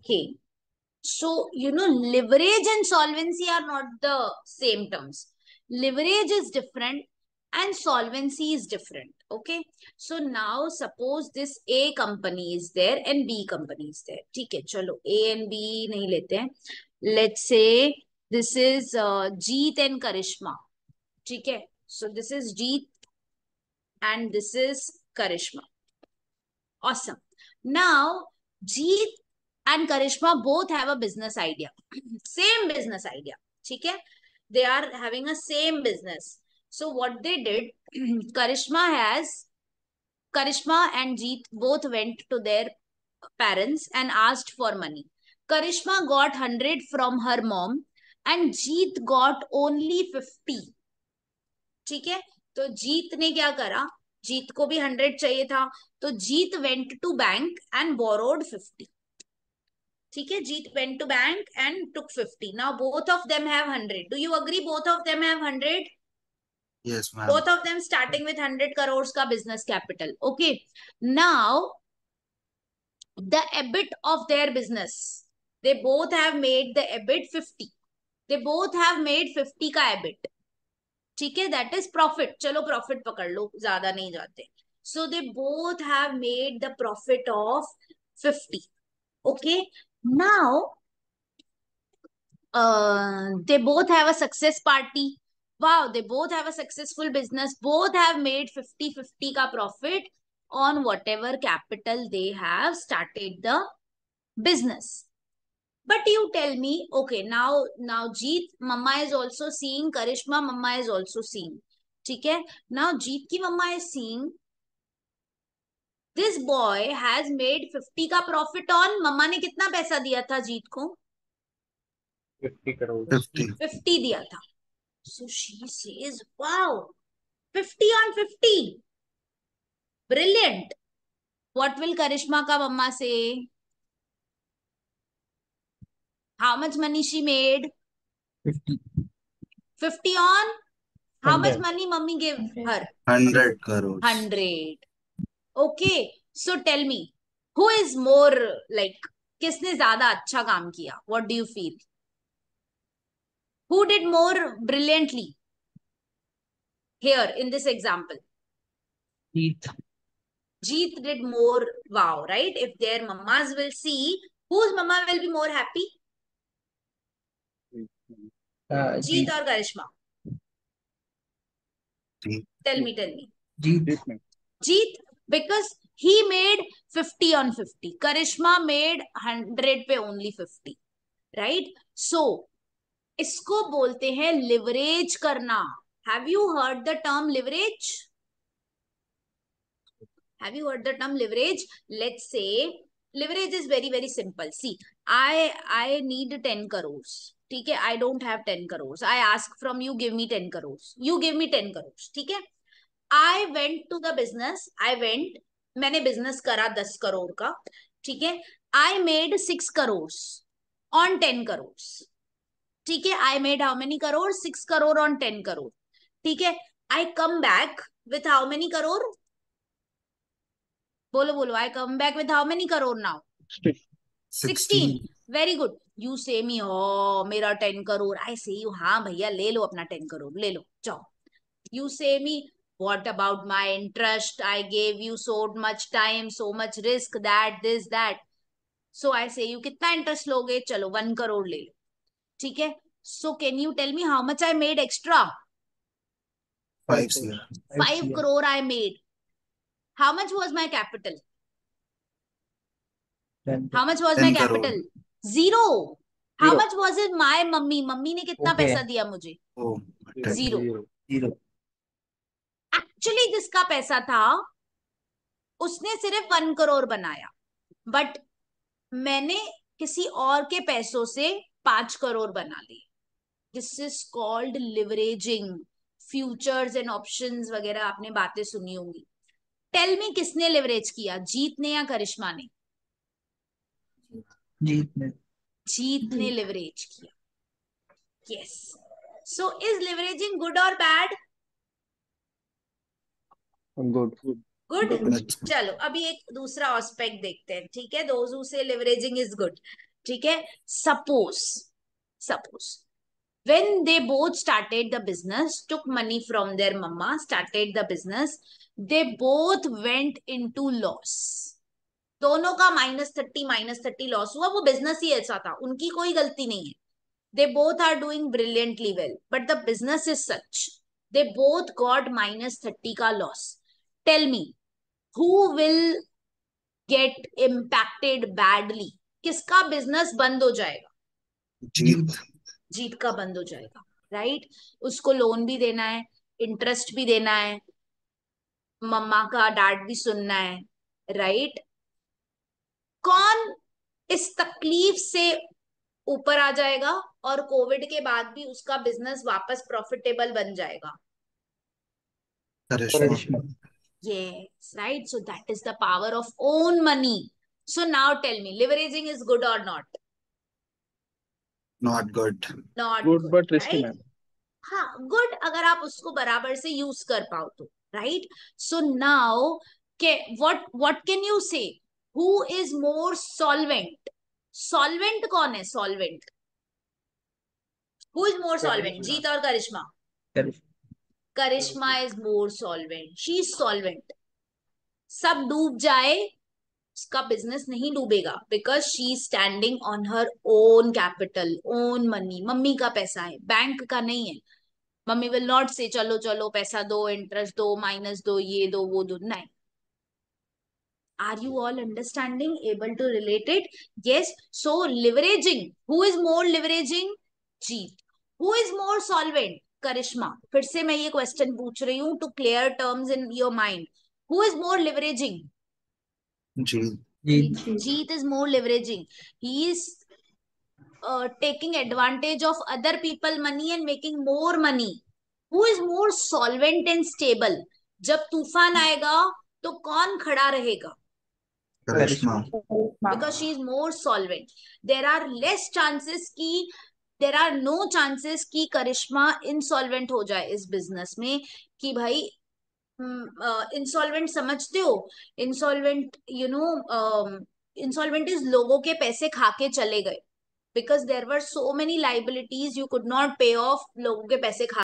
Okay. So, leverage and solvency are not the same terms. Leverage is different and solvency is different. Okay. So now suppose this A company is there and B company is there. ठीक है, चलो A and B नहीं लेते हैं. Let's say this is Jeet and Karishma. ठीक है. So this is Jeet and this is Karishma. Awesome. Now, Jeet and Karishma both have a business idea. Same business idea. Okay? They are having a same business. So what they did, Karishma and Jeet both went to their parents and asked for money. Karishma got 100 from her mom and Jeet got only 50. ठीक है. तो जीत ने क्या करा, जीत को भी 100 चाहिए था, तो Jeet went to bank and borrowed 50. ठीक है, Jeet went to bank and took 50. Now both of them have 100. Do you agree both of them have 100? Yes, ma'am. Both of them starting with 100 crores का business capital. Okay. Now the EBIT of their business, they both have made the EBIT 50. They both have made 50 का EBIT. ठीक है, that is profit. चलो profit पकड़ लो, ज्यादा नहीं जाते. So they both have made the profit of 50. Okay. Now they both have a success party. Wow, they both have a successful business. Both have made 50-50 ka profit on whatever capital they have started the business. But you tell me, okay, now Jeet mama is also seeing, Karishma mama is also seeing. ठीक है. Now Jeet की mama is seeing this boy has made 50 का profit on, मम्मा ने कितना पैसा दिया था जीत को? 50 crore. 50 दिया था. So she says, wow, 50 on 50. Brilliant. What will Karishma ka mama say? How much money she made? 50. 50 on? How much 100. money mommy gave her? 100 crores. 100. Okay. So tell me, who is more like, किसने ज्यादा अच्छा काम किया? What do you feel? Who did more brilliantly here in this example? Jeet. Jeet did more wow, right? If their mammas will see, whose mama will be more happy? Jeet or Karishma? Tell me. Jeet. Jeet, because he made 50 on 50. Karishma made 100 पे only 50. Right? So, इसको बोलते हैं leverage करना. Have you heard the term leverage? Have you heard the term leverage? Let's say leverage is very, very simple. See, I need 10 crores. ठीक है, I don't have 10 crores. I ask from you, give me 10 crores. You give me 10 crores. ठीक है. I went to the business. मैंने business करा 10 करोड़ का. ठीक है. I made 6 crores on 10 crores. ठीक है. I made how many crores? 6 crore on 10 crore. ठीक है. I come back with how many crore? बोलो. I come back with how many crore now? 16. Very good. You say me, oh, मेरा 10 crore. I say you, हाँ भैया ले लो अपना 10 crore, ले लो, जाओ. You say me, what about my interest? I gave you so much time, so much risk, that, this, that. So I say you, कितना interest लोगे? चलो 1 crore ले लो. ठीक है. So can you tell me how much I made extra? 5 crore I made. How much was my capital? 10. How much was 10 my crore. capital? Zero. How Zero. much was it my mummy? Mummy ने कितना Okay. पैसा दिया मुझे? Oh, Zero. Actually जिसका पैसा था उसने सिर्फ 1 crore बनाया, बट मैंने किसी और के पैसों से 5 crore बना लिए. This is called leveraging. Futures and options वगैरह आपने बातें सुनी होंगी. टेल मी, किसने लिवरेज किया, जीत ने या करिश्मा ने? जीत ने लिवरेज किया. Yes. So is leveraging good और बैड? गुड. चलो अभी एक दूसरा एस्पेक्ट देखते हैं. ठीक है, दोज हु से लिवरेजिंग इज गुड. ठीक है. Suppose when they both started the business, took money from their mama, started the business, they both went into loss. दोनों का -30 लॉस हुआ. वो बिजनेस ही ऐसा था, उनकी कोई गलती नहीं है. They both are doing brilliantly well, but the business is such. They both got -30 का loss. Tell me, who will get impacted badly? किसका बिजनेस बंद हो जाएगा? जीत. जीत का बंद हो जाएगा, राइट. उसको लोन भी देना है, इंटरेस्ट भी देना है, मम्मा का डांट भी सुनना है, राइट. कौन इस तकलीफ से ऊपर आ जाएगा और कोविड के बाद भी उसका बिजनेस वापस प्रॉफिटेबल बन जाएगा? करिश्मा. करिश्मा. Yes, right. So that is the power of own money. So now tell me, leveraging is good or not? Not good. Not good good, but risky right? Ma'am. हाँ, good अगर आप उसको बराबर से use कर पाओ तो, right. So now what can you say? Who is more solvent? Solvent कौन है? Solvent. Who is more solvent? करिश्मा. जीत और करिश्मा? करिश्मा is more solvent. She is solvent. सब डूब जाए, उसका बिजनेस नहीं डूबेगा, because she standing on her own capital, own money. Mummy का पैसा है, बैंक का नहीं है. मम्मी विल नॉट से चलो चलो पैसा दो, इंटरेस्ट दो, माइनस दो, ये दो वो दो. नहीं. Are you all understanding, able to relate it? Yes. So leveraging, who is more leveraging? Jeet. Who is more solvent? Karishma. फिर से मैं ये क्वेश्चन पूछ रही हूँ to clear terms in your mind. Who is more leveraging? Jeet. Jeet. Jeet is more leveraging. He is taking advantage of other people money and making more money. Who is more solvent and stable? जब तूफान आएगा तो कौन खड़ा रहेगा? करिश्मा. Because she is more solvent. There are less chances कि there are no chances कि करिश्मा insolvent हो जाए इस बिजनेस में. कि भाई इंसॉल्वेंट समझते हो? इंसॉल्वेंट इंसॉल्वेंट इज लोगों के पैसे खा के चले गए, because there were so many liabilities, you could not pay off, लोगों के पैसे खा